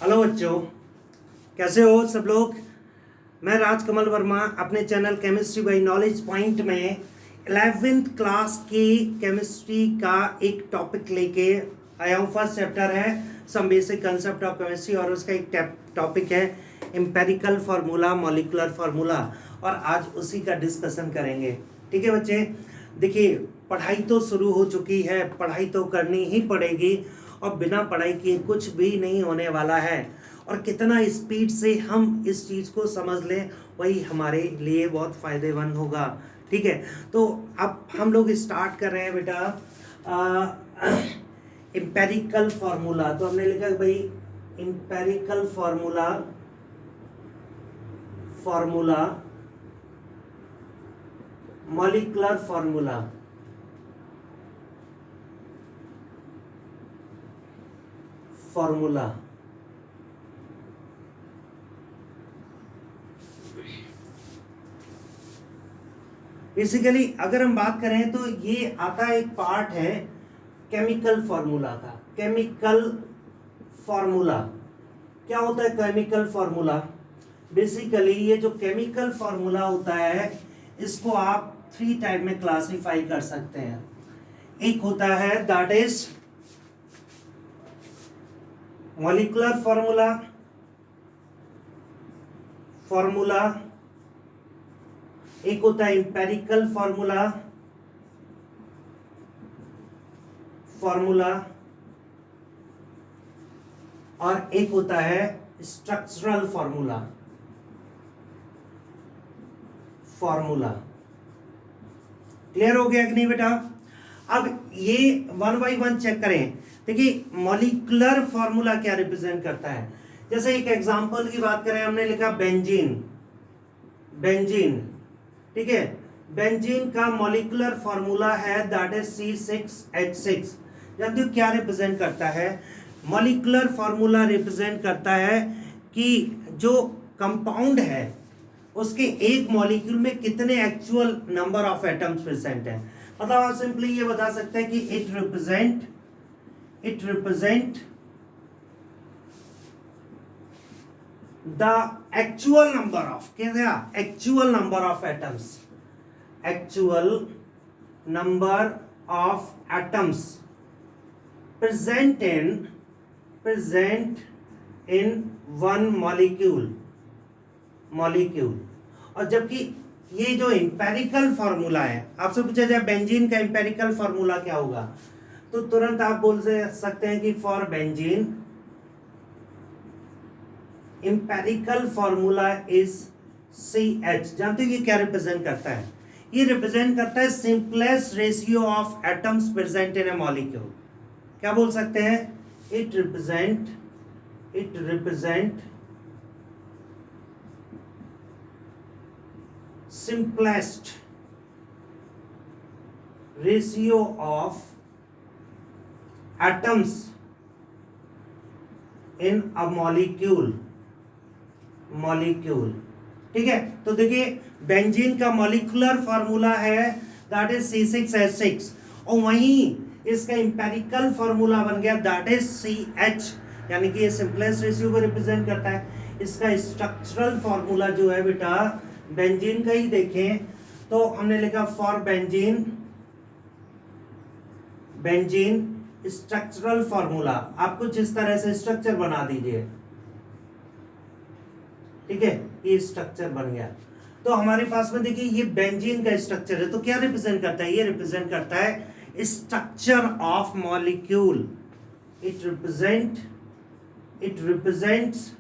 Hello बच्चों, कैसे हो सब लोग। मैं राजकमल वर्मा अपने channel chemistry by knowledge point में 11th क्लास की केमिस्ट्री का एक टॉपिक लेके आया हूँ। फर्स्ट चैप्टर है some basic concept of chemistry और उसका एक टॉपिक है एम्पेरिकल फार्मूला, मॉलिक्यूलर फार्मूला, और आज उसी का डिस्कशन करेंगे। ठीक है बच्चे, देखिए पढ़ाई तो शुरू हो चुकी है, पढ़ाई तो करनी ही पड़ेगी और बिना पढ़ाई किए कुछ भी नहीं होने वाला है। और कितना स्पीड से हम इस चीज़ को समझ लें वही हमारे लिए बहुत फ़ायदेमंद होगा। ठीक है, तो अब हम लोग स्टार्ट कर रहे हैं बेटा एम्पेरिकल फार्मूला। तो हमने लिखा भाई empirical formula molecular formula. Basically अगर हम बात करें तो ये आता है, एक पार्ट है केमिकल फार्मूला का। केमिकल फार्मूला क्या होता है? केमिकल फार्मूला बेसिकली ये जो केमिकल फार्मूला होता है इसको आप 3 टाइप में क्लासिफाई कर सकते हैं। एक होता है दैट इज मॉलिक्यूलर फार्मूला, एक होता है एम्पेरिकल फार्मूला और एक होता है स्ट्रक्चरल फार्मूला। क्लियर हो गया कि नहीं बेटा? अब ये 1 बाय 1 चेक करें। देखिए मॉलिक्यूलर फार्मूला क्या रिप्रेजेंट करता है। जैसे एक एग्जांपल की बात करें, हमने लिखा बेंजीन। ठीक है, बेंजीन का मॉलिक्यूलर फार्मूला है दैट इज C6H6। जानते हो क्या रिप्रेजेंट करता है? मॉलिक्यूलर फार्मूला रिप्रेजेंट करता है कि जो कंपाउंड है उसके एक मॉलिक्यूल में कितने actual number of atoms present हैं। मतलब आप सिंपली ये बता सकते हैं कि it represent the actual number of atoms present in one molecule। और जबकि ये जो एम्पेरिकल फार्मूला है, आपसे पूछा जाए बेंजीन का एम्पेरिकल फार्मूला क्या होगा तो तुरंत आप बोल सकते हैं कि for benzene empirical formula is CH। जानते हो ये क्या रिप्रेजेंट करता है? ये रिप्रेजेंट करता है simplest ratio of atoms present in A molecule. क्या बोल सकते हैं? It represent simplest ratio of atoms in a molecule। ठीक है, तो देखिए बेंजीन का मॉलिक्यूलर फार्मूला है दैट इज C6H6 और वहीं इसका एम्पेरिकल फार्मूला बन गया दैट इज CH, यानी कि ये सिंपलेस्ट रेशियो को रिप्रेजेंट करता है। इसका स्ट्रक्चरल फार्मूला जो है बेटा बेंजीन का ही देखें तो हमने लिखा फॉर बेंजीन स्ट्रक्चरल फार्मूला। आप कुछ इस तरह से स्ट्रक्चर बना दीजिए। ठीक है, ये स्ट्रक्चर बन गया। तो हमारे पास में देखिए ये बेंजीन का स्ट्रक्चर है, तो क्या रिप्रेजेंट करता है? ये रिप्रेजेंट करता है structure of molecule. It represents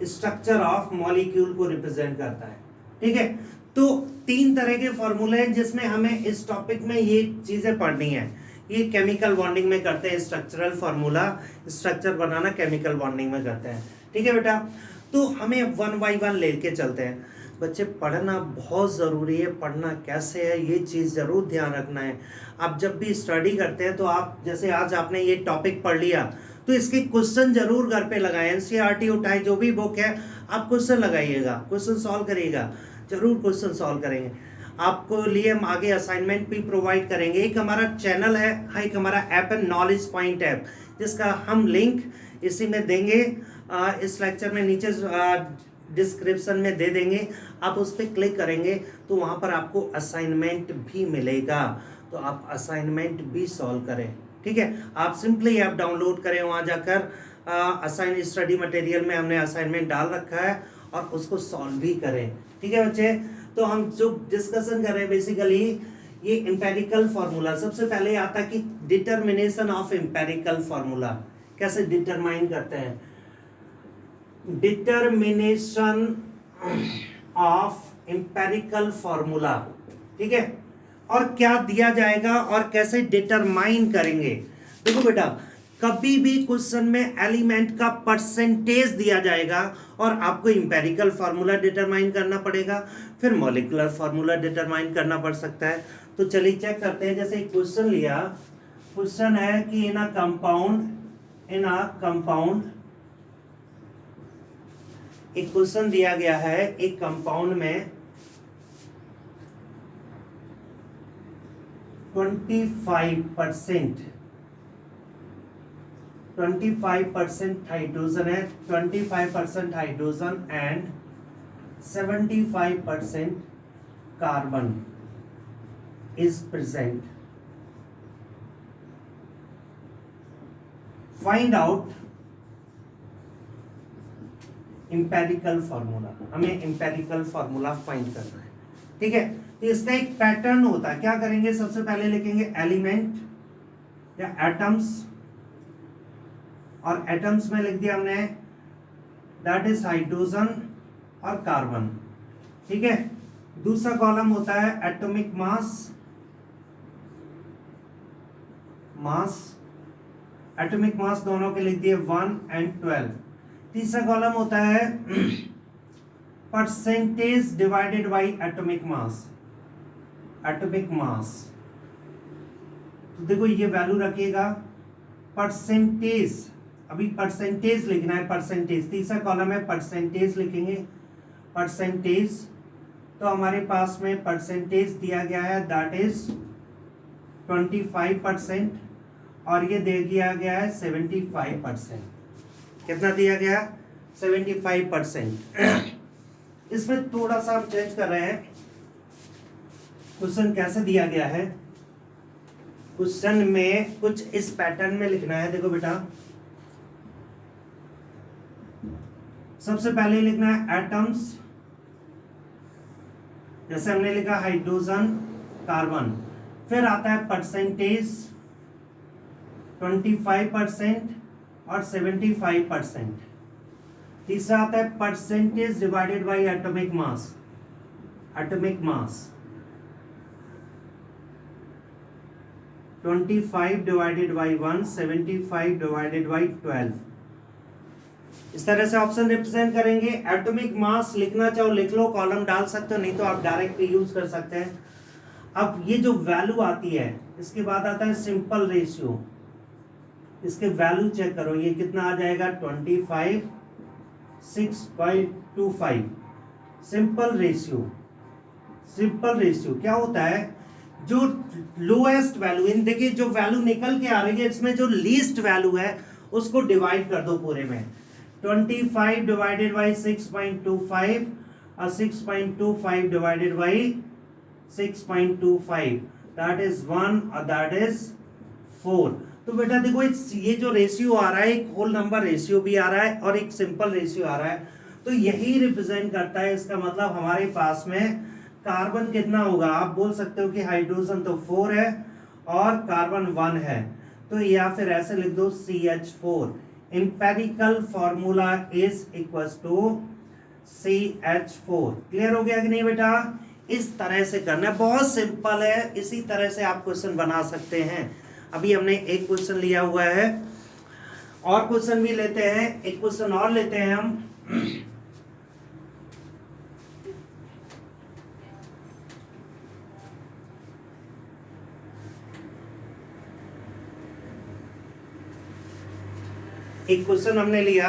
structure of molecule को रिप्रेजेंट करता है। ठीक है, तो 3 तरह के फॉर्मूले हैं जिसमें हमें इस टॉपिक में ये चीजें पढ़नी है। ये केमिकल बॉन्डिंग में करते हैं स्ट्रक्चरल फार्मूला, स्ट्रक्चर बनाना केमिकल बॉन्डिंग में करते हैं। ठीक है बेटा, तो हमें 1 बाय 1 लेके चलते हैं। बच्चे पढ़ना बहुत ज़रूरी है, पढ़ना कैसे है ये चीज़ ज़रूर ध्यान रखना है। आप जब भी स्टडी करते हैं तो आप जैसे आज आपने ये टॉपिक पढ़ लिया तो इसके क्वेश्चन जरूर घर पे लगाएं। एनसीईआरटी उठाए, जो भी बुक है आप क्वेश्चन लगाइएगा, क्वेश्चन सॉल्व करिएगा, जरूर क्वेश्चन सॉल्व करेंगे। आपको लिए हम आगे असाइनमेंट भी प्रोवाइड करेंगे। एक हमारा चैनल है, एक हमारा ऐप है नॉलेज पॉइंट ऐप, जिसका हम लिंक इसी में देंगे, इस लेक्चर में नीचे डिस्क्रिप्शन में दे देंगे। आप उस पर क्लिक करेंगे तो वहाँ पर आपको असाइनमेंट भी मिलेगा, तो आप असाइनमेंट भी सॉल्व करें। ठीक है, आप सिंपली ऐप डाउनलोड करें, वहाँ जाकर असाइन स्टडी मटेरियल में हमने असाइनमेंट डाल रखा है और उसको सॉल्व भी करें। ठीक है बच्चे, तो हम जो डिस्कशन कर रहे हैं बेसिकली ये एम्पेरिकल फार्मूला। सबसे पहले आता कि डिटर्मिनेशन ऑफ एम्पेरिकल फार्मूला कैसे डिटरमाइन करते हैं। डिटर्मिनेशन ऑफ एम्पेरिकल फार्मूला, ठीक है, और क्या दिया जाएगा और कैसे डिटरमाइन करेंगे। देखो बेटा, कभी भी क्वेश्चन में एलिमेंट का परसेंटेज दिया जाएगा और आपको एम्पेरिकल फार्मूला डिटरमाइन करना पड़ेगा, फिर मॉलिक्यूलर फार्मूला डिटरमाइन करना पड़ सकता है। तो चलिए चेक करते हैं। जैसे एक क्वेश्चन लिया, क्वेश्चन है कि इन अ कंपाउंड एक क्वेश्चन दिया गया है, एक कंपाउंड में 25% हाइड्रोजन है, 25% hydrogen and 75% carbon is present. Find out empirical formula. हमें empirical formula find करना है। ठीक है, तो इसका एक पैटर्न होता है। क्या करेंगे, सबसे पहले लिखेंगे एलिमेंट या एटम्स, और एटम्स में लिख दिया हमने दैट इज हाइड्रोजन और कार्बन। ठीक है, दूसरा कॉलम होता है एटॉमिक मास, एटॉमिक मास दोनों के लिख दिए 1 and 12। तीसरा कॉलम होता है percentage divided by atomic mass. तो देखो ये वैल्यू रखिएगा, परसेंटेज, अभी परसेंटेज लिखना है, परसेंटेज। तीसरा कॉलम है परसेंटेज, लिखेंगे परसेंटेज। तो हमारे पास में परसेंटेज दिया गया है दैट इज 25% और ये दे दिया गया है 75%। कितना दिया गया, 75%। इसमें थोड़ा सा हम चेंज कर रहे हैं। क्वेश्चन कैसे दिया गया है, क्वेश्चन में कुछ इस पैटर्न में लिखना है। देखो बेटा, सबसे पहले लिखना है एटम्स, जैसे हमने लिखा हाइड्रोजन कार्बन, फिर आता है परसेंटेज 25% और 75%। तीसरा आता है percentage divided by atomic mass, 25 divided by 1, 75 divided by 12। इस तरह से ऑप्शन रिप्रेजेंट करेंगे। एटॉमिक मास लिखना चाहो लिख लो, कॉलम डाल सकते हो, नहीं तो आप डायरेक्ट यूज कर सकते हैं। अब ये जो वैल्यू आती है, इसके बाद आता है सिंपल रेशियो। इसके वैल्यू चेक करो, ये कितना आ जाएगा 25 6.25। सिंपल रेशियो क्या होता है, जो लोएस्ट वैल्यू, इन देखिए जो वैल्यू निकल के आ रही है इसमें जो लीस्ट वैल्यू है उसको डिवाइड कर दो पूरे में। 25 डिवाइडेड बाई 6.25 और 6.25 डिवाइडेड बाई 6.25 दैट इज 1 और दैट इज 4। तो बेटा देखो ये जो रेशियो आ रहा है, एक होल नंबर रेशियो भी आ रहा है और एक सिंपल रेशियो आ रहा है, तो यही रिप्रेजेंट करता है। इसका मतलब हमारे पास में कार्बन कितना होगा, आप बोल सकते हो कि हाइड्रोजन तो 4 है और कार्बन 1 है, तो या फिर ऐसे लिख दो CH4। Empirical formula is equal to CH4। Clear हो गया कि नहीं बेटा, इस तरह से करना है, बहुत सिंपल है। इसी तरह से आप क्वेश्चन बना सकते हैं। अभी हमने एक क्वेश्चन लिया हुआ है, और क्वेश्चन भी लेते हैं, एक क्वेश्चन और लेते हैं हम। एक क्वेश्चन हमने लिया,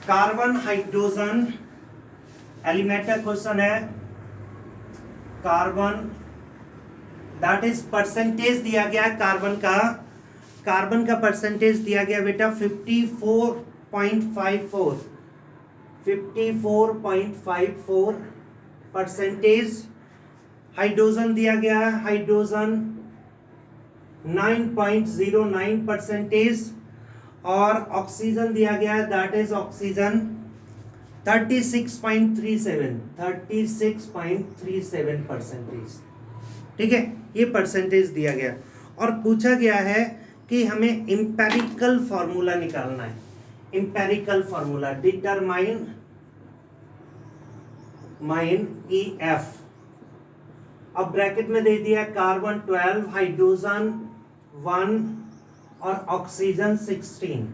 कार्बन हाइड्रोजन एलिमेंट का क्वेश्चन है। कार्बन, दैट इज परसेंटेज दिया गया है कार्बन का परसेंटेज दिया गया बेटा 54.54 परसेंटेज। हाइड्रोजन दिया गया है, हाइड्रोजन 9.09 परसेंटेज, और ऑक्सीजन दिया गया है, दैट इज ऑक्सीजन 36.37 परसेंटेज। ठीक है, ये परसेंटेज दिया गया और पूछा गया है कि हमें इंपेरिकल फॉर्मूला निकालना है। Empirical formula determine EF। अब ब्रैकेट में दे दिया कार्बन 12, हाइड्रोजन 1 और ऑक्सीजन 16,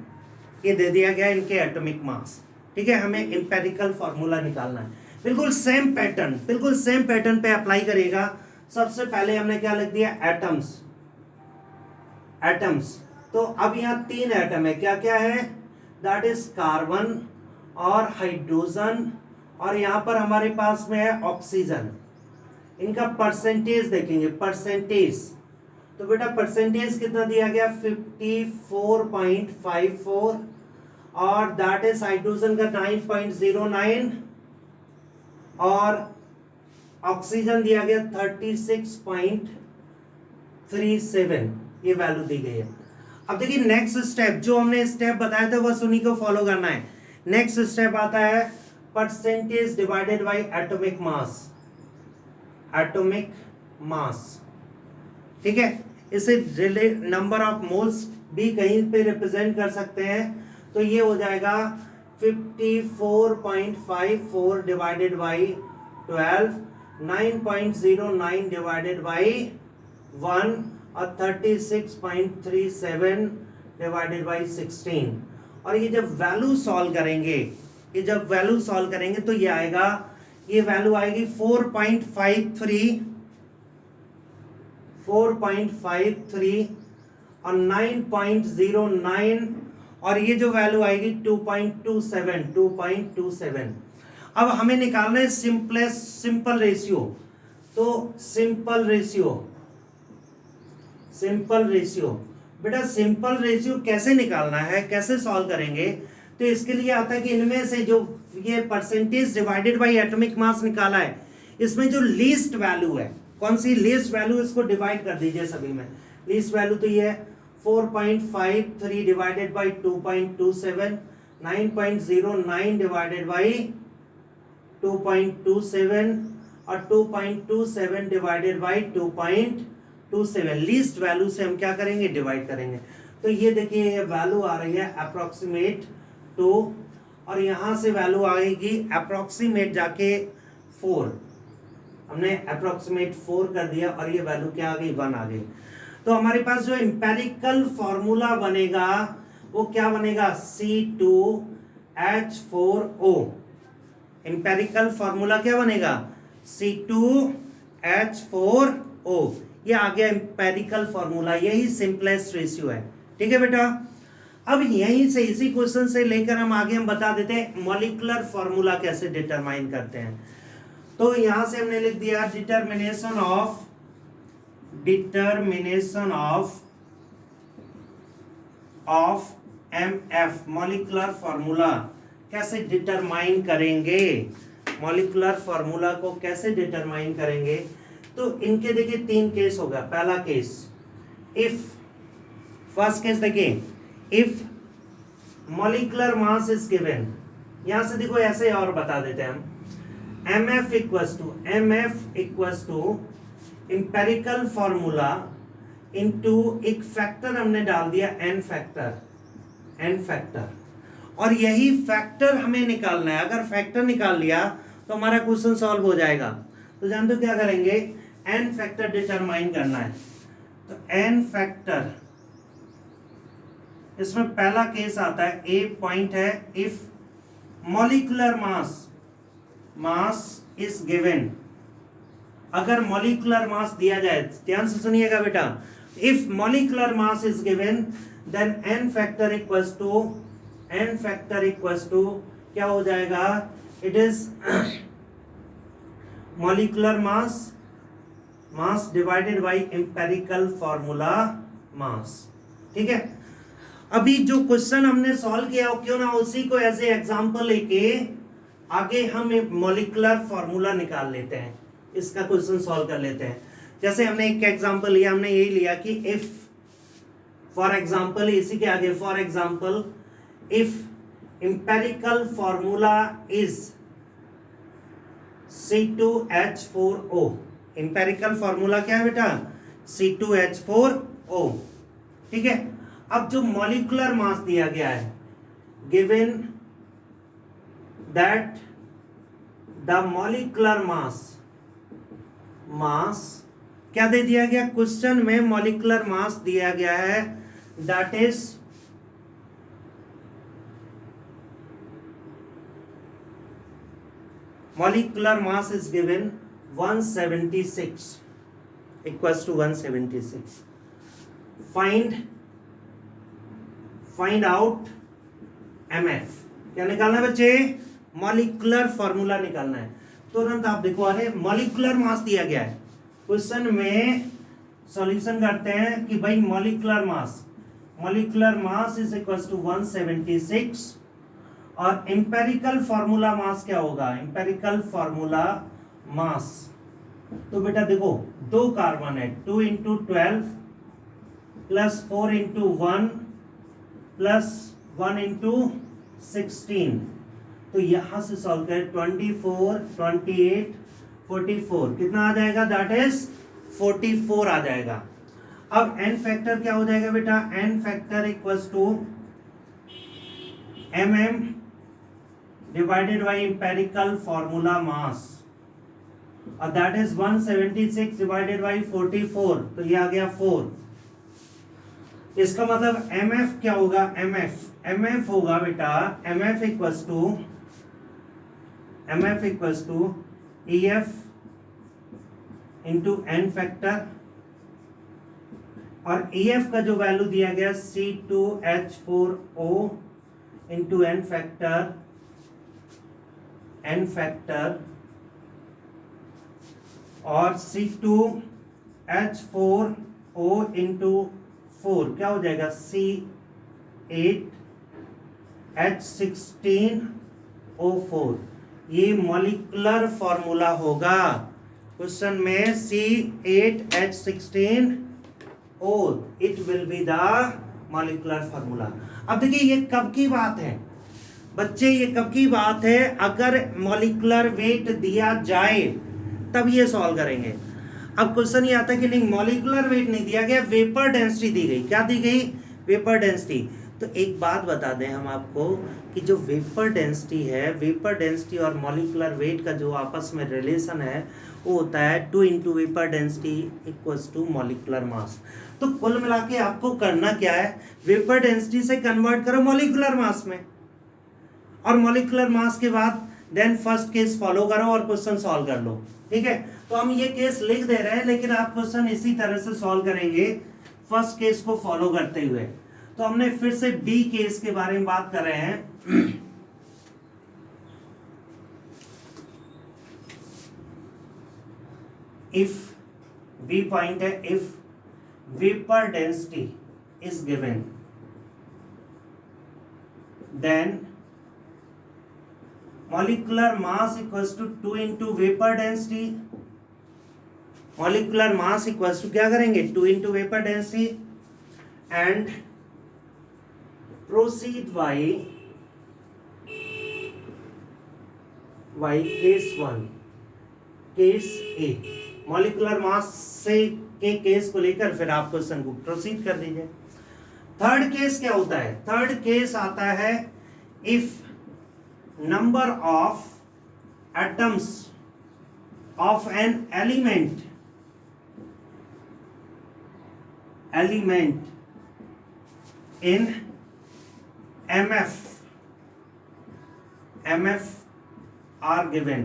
ये दे दिया गया इनके एटॉमिक मास। ठीक है, हमें इंपेरिकल फॉर्मूला निकालना है। बिल्कुल सेम पैटर्न पे अप्लाई करेगा। सबसे पहले हमने क्या लिख दिया, एटम्स। तो अब यहाँ 3 एटम है, क्या क्या है, दैट इज कार्बन और हाइड्रोजन, और यहाँ पर हमारे पास में है ऑक्सीजन। इनका परसेंटेज देखेंगे, परसेंटेज तो बेटा परसेंटेज कितना दिया गया 54.54, और दैट इज हाइड्रोजन का 9.09 और ऑक्सीजन दिया गया 36.37, ये वैल्यू दी गई है। अब देखिए नेक्स्ट स्टेप, जो हमने स्टेप बताया था बस उन्हीं को फॉलो करना है। नेक्स्ट स्टेप आता है percentage divided by atomic mass. ठीक है, इसे नंबर ऑफ मोल्स भी कहीं पे रिप्रेजेंट कर सकते हैं, तो ये हो जाएगा 54.54 डिवाइडेड बाई 12, 9.09 डिवाइडेड बाई 1 और 36.37 डिवाइडेड बाई 16। और ये जब वैल्यू सॉल्व करेंगे तो ये आएगा, ये वैल्यू आएगी 4.53 और 9.09, और ये जो वैल्यू आएगी 2.27। अब हमें निकालना है सिंपल रेशियो। तो सिंपल रेशियो बेटा, सिंपल रेशियो कैसे निकालना है, कैसे सॉल्व करेंगे, तो इसके लिए आता है कि इनमें से जो ये percentage divided by atomic mass निकाला है, इसमें जो लीस्ट वैल्यू है, कौन सी लीस्ट वैल्यू, इसको डिवाइड कर दीजिए सभी में। लीस्ट वैल्यू तो ये है 4.53 डिवाइडेड बाई 2.27, 9.09 डिवाइडेड बाई 2.27 और 2.27 डिवाइडेड बाई 2.27। लीस्ट वैल्यू से हम क्या करेंगे, डिवाइड करेंगे। तो ये देखिए ये वैल्यू आ रही है अप्रोक्सीमेट 2, और यहाँ से वैल्यू आएगी अप्रोक्सीमेट जाके 4। हमने अप्रोक्सीमेट 4 कर दिया और ये वैल्यू क्या आ गई, 1 आ गई। तो हमारे पास जो एम्पेरिकल फॉर्मूला बनेगा वो क्या बनेगा, C2H4O। एम्पेरिकल फॉर्मूला क्या बनेगा, C2H4O। ये आ गया एम्पेरिकल फॉर्मूला, यही सिंपलेस्ट रेशियो है। ठीक है बेटा, अब यहीं से इसी क्वेश्चन से लेकर हम आगे हम बता देते हैं मॉलिक्यूलर फॉर्मूला कैसे डिटरमाइन करते हैं। तो यहां से हमने लिख दिया determination of MF, molecular formula कैसे डिटरमाइन करेंगे, मॉलिक्यूलर फॉर्मूला को कैसे डिटरमाइन करेंगे। तो इनके देखिए 3 केस होगा। पहला केस, इफ, फर्स्ट केस देखिए, if molecular mass is given, यहां से देखो ऐसे और बता देते हैं हम, MF equals to empirical formula into एक फैक्टर हमने डाल दिया n फैक्टर, और यही फैक्टर हमें निकालना है। अगर फैक्टर निकाल लिया तो हमारा क्वेश्चन सॉल्व हो जाएगा। तो जानते हो क्या करेंगे, n फैक्टर डिटरमाइन करना है। तो n फैक्टर, इसमें पहला केस आता है, ए पॉइंट है, if molecular mass is given, अगर मॉलिक्यूलर मास दिया जाए, ध्यान से सुनिएगा बेटा, if molecular mass is given then n factor equals to क्या हो जाएगा, it is molecular mass mass divided by empirical formula mass. ठीक है, अभी जो क्वेश्चन हमने सॉल्व किया क्यों ना उसी को एज ए एग्जांपल लेके आगे हम एक मॉलिक्यूलर फॉर्मूला निकाल लेते हैं, इसका क्वेश्चन सॉल्व कर लेते हैं। जैसे हमने एक एग्जांपल लिया, हमने यही लिया कि इफ फॉर एग्जांपल, इसी के आगे for example if empirical formula is C2H4O। Empirical formula क्या है बेटा? C2H4O। ठीक है, अब जो मॉलिक्यूलर मास दिया गया है, given that the molecular mass क्या दे दिया गया क्वेश्चन में? मॉलिक्यूलर मास दिया गया है, that is molecular mass is given 176 equals to 176. Find out MF। क्या निकालना है बच्चे? मॉलिक्यूलर फॉर्मूला निकालना है। तुरंत आप देखो, अरे मॉलिक्यूलर मास दिया गया है क्वेश्चन में, सॉल्यूशन करते हैं कि भाई molecular mass is equals to 176 और एम्पिरिकल फॉर्मूला मास क्या होगा? एम्पिरिकल फॉर्मूला मास, तो बेटा देखो 2 कार्बन है, 2 into 12 plus 4 into 1 plus 1 into 16, तो यहां से सॉल्व करें 24, 28, 44, कितना आ जाएगा? दैट इज 44 आ जाएगा। अब एन फैक्टर क्या हो जाएगा बेटा? N factor equals to mm divided by empirical formula mass, और that is 176 divided by 44, तो ये आ गया 4। इसका मतलब mf क्या होगा? mf होगा बेटा, mf equals to ef into n फैक्टर, और ef का जो वैल्यू दिया गया C2H4O इंटू n फैक्टर और C2H4O इंटू 4 क्या हो जाएगा? C8H16O4। ये मॉलिक्यूलर फॉर्मूला होगा क्वेश्चन में, C8H16O, it will be the molecular formula. अब देखिए ये कब की बात है बच्चे, ये कब की बात है? अगर मॉलिक्यूलर वेट दिया जाए तब ये सॉल्व करेंगे। अब क्वेश्चन ये आता है कि नहीं मॉलिक्यूलर वेट नहीं दिया गया, वेपर डेंसिटी दी गई। क्या दी गई? Vapour density. तो एक बात बता दें हम आपको कि जो वेपर डेंसिटी है, वेपर डेंसिटी और मॉलिक्यूलर वेट का जो आपस में रिलेशन है वो होता है 2 into vapour density equals to molecular mass. तो कुल मिला के आपको करना क्या है? वेपर डेंसिटी से कन्वर्ट करो मॉलिक्यूलर मास में, और मॉलिक्यूलर मास के बाद देन फर्स्ट केस फॉलो करो और क्वेश्चन सॉल्व कर लो। ठीक है, तो हम ये केस लिख दे रहे हैं, लेकिन आप क्वेश्चन इसी तरह से सॉल्व करेंगे फर्स्ट केस को फॉलो करते हुए। तो हमने फिर से बी केस के बारे में बात कर रहे हैं। इफ बी पॉइंट है, if vapour density is given then molecular mass equals to 2 into vapor density। molecular mass equals to क्या करेंगे? 2 into vapor density, and proceed by case 1, case A। molecular mass से के case को लेकर फिर आप question को प्रोसीड कर दीजिए। थर्ड केस क्या होता है? थर्ड केस आता है if number of atoms of an element in MF are given।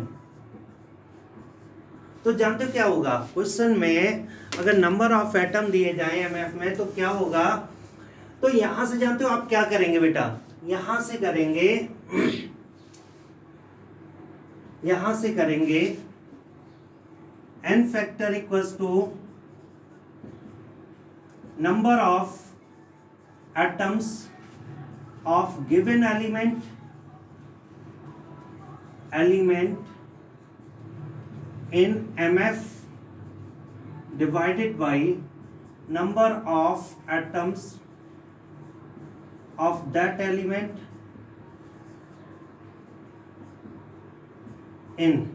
तो जानते हो क्या होगा क्वेश्चन में? अगर नंबर ऑफ एटम दिए जाएं एमएफ में तो क्या होगा? तो यहां से जानते हो आप क्या करेंगे बेटा? यहां से करेंगे n factor equals to number of atoms of given element in MF divided by number of atoms of that element in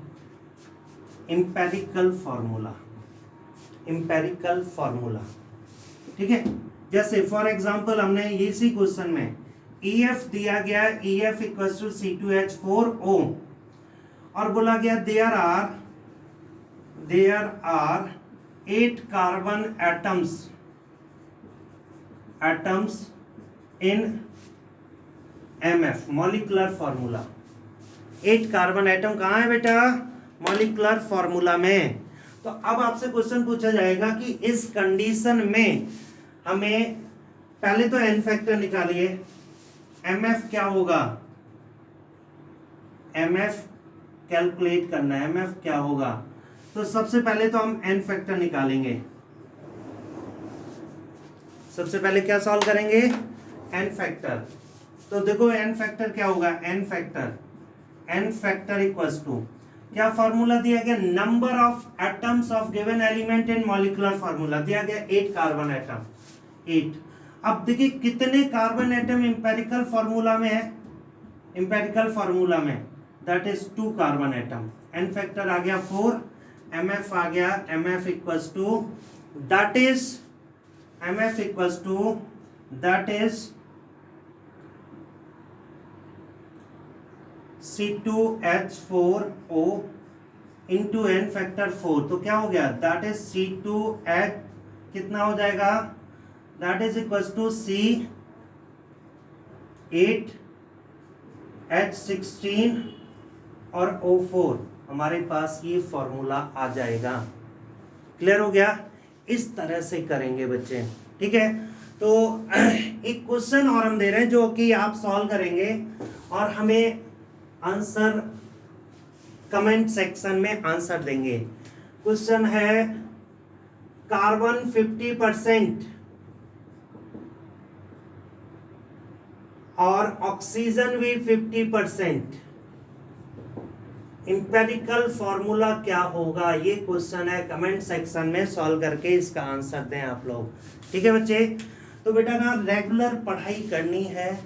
empirical formula. ठीक है, जैसे फॉर एग्जांपल हमने इसी क्वेश्चन में EF दिया गया, EF इक्वल्स टू C2H4O और बोला गया there are 8 carbon atoms in MF molecular formula. 8 carbon atom कहाँ है बेटा? मॉलिक्यूलर फॉर्मूला में। तो अब आपसे क्वेश्चन पूछा जाएगा कि इस कंडीशन में हमें पहले तो n फैक्टर निकालिए, MF क्या होगा, MF कैलकुलेट करना है, MF क्या होगा। तो सबसे पहले तो हम n फैक्टर निकालेंगे। सबसे पहले क्या सॉल्व करेंगे? n factor. तो देखो n फैक्टर क्या होगा, n फैक्टर इक्वल्स टू क्या फॉर्मूला दिया गया, number of atoms of given element in molecular formula दिया गया 8 कार्बन एटम 8। अब देखिए कितने कार्बन एटम एम्पिरिकल फॉर्मूला में है, एम्पिरिकल फॉर्मूला में that is 2 carbon atom. n factor आ गया 4, mf आ गया, mf equals to that is C2H4O into n factor 4। तो क्या हो गया, दैट इज C2H कितना हो जाएगा, that is equals to C8H16 और O4। हमारे पास ये फॉर्मूला आ जाएगा। क्लियर हो गया? इस तरह से करेंगे बच्चे, ठीक है। तो एक क्वेश्चन और हम दे रहे हैं जो कि आप सॉल्व करेंगे और हमें आंसर कमेंट सेक्शन में आंसर देंगे। क्वेश्चन है कार्बन 50% और ऑक्सीजन भी 50%, इंपेरिकल फॉर्मूला क्या होगा, ये क्वेश्चन है। कमेंट सेक्शन में सॉल्व करके इसका आंसर दें आप लोग, ठीक है बच्चे। तो बेटा ना रेगुलर पढ़ाई करनी है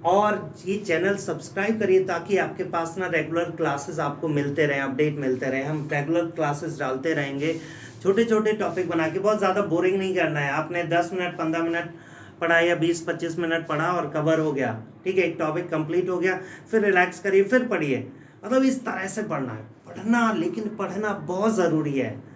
और ये चैनल सब्सक्राइब करिए ताकि आपके पास ना रेगुलर क्लासेस आपको मिलते रहें, अपडेट मिलते रहें। हम रेगुलर क्लासेस डालते रहेंगे, छोटे छोटे टॉपिक बना के। बहुत ज़्यादा बोरिंग नहीं करना है। आपने 10 मिनट 15 मिनट पढ़ा या 20-25 मिनट पढ़ा और कवर हो गया, ठीक है, एक टॉपिक कंप्लीट हो गया, फिर रिलैक्स करिए, फिर पढ़िए। मतलब इस तरह से पढ़ना है, पढ़ना, लेकिन पढ़ना बहुत ज़रूरी है।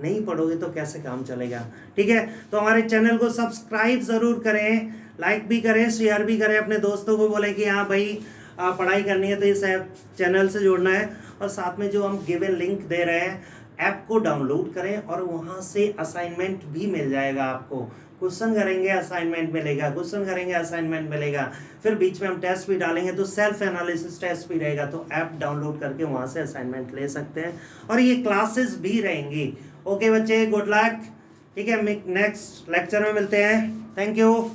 नहीं पढ़ोगे तो कैसे काम चलेगा, ठीक है। तो हमारे चैनल को सब्सक्राइब ज़रूर करें, लाइक भी करें, शेयर भी करें, अपने दोस्तों को बोले कि हाँ भाई पढ़ाई करनी है तो इस चैनल से जुड़ना है। और साथ में जो हम गिवन लिंक दे रहे हैं, ऐप को डाउनलोड करें और वहाँ से असाइनमेंट भी मिल जाएगा आपको। क्वेश्चन करेंगे असाइनमेंट मिलेगा, क्वेश्चन करेंगे असाइनमेंट मिलेगा, फिर बीच में हम टेस्ट भी डालेंगे तो सेल्फ एनालिसिस टेस्ट भी रहेगा। तो ऐप डाउनलोड करके वहाँ से असाइनमेंट ले सकते हैं और ये क्लासेस भी रहेंगी। ओके बच्चे, गुड लक, ठीक है। नेक्स्ट लेक्चर में मिलते हैं। Thank you.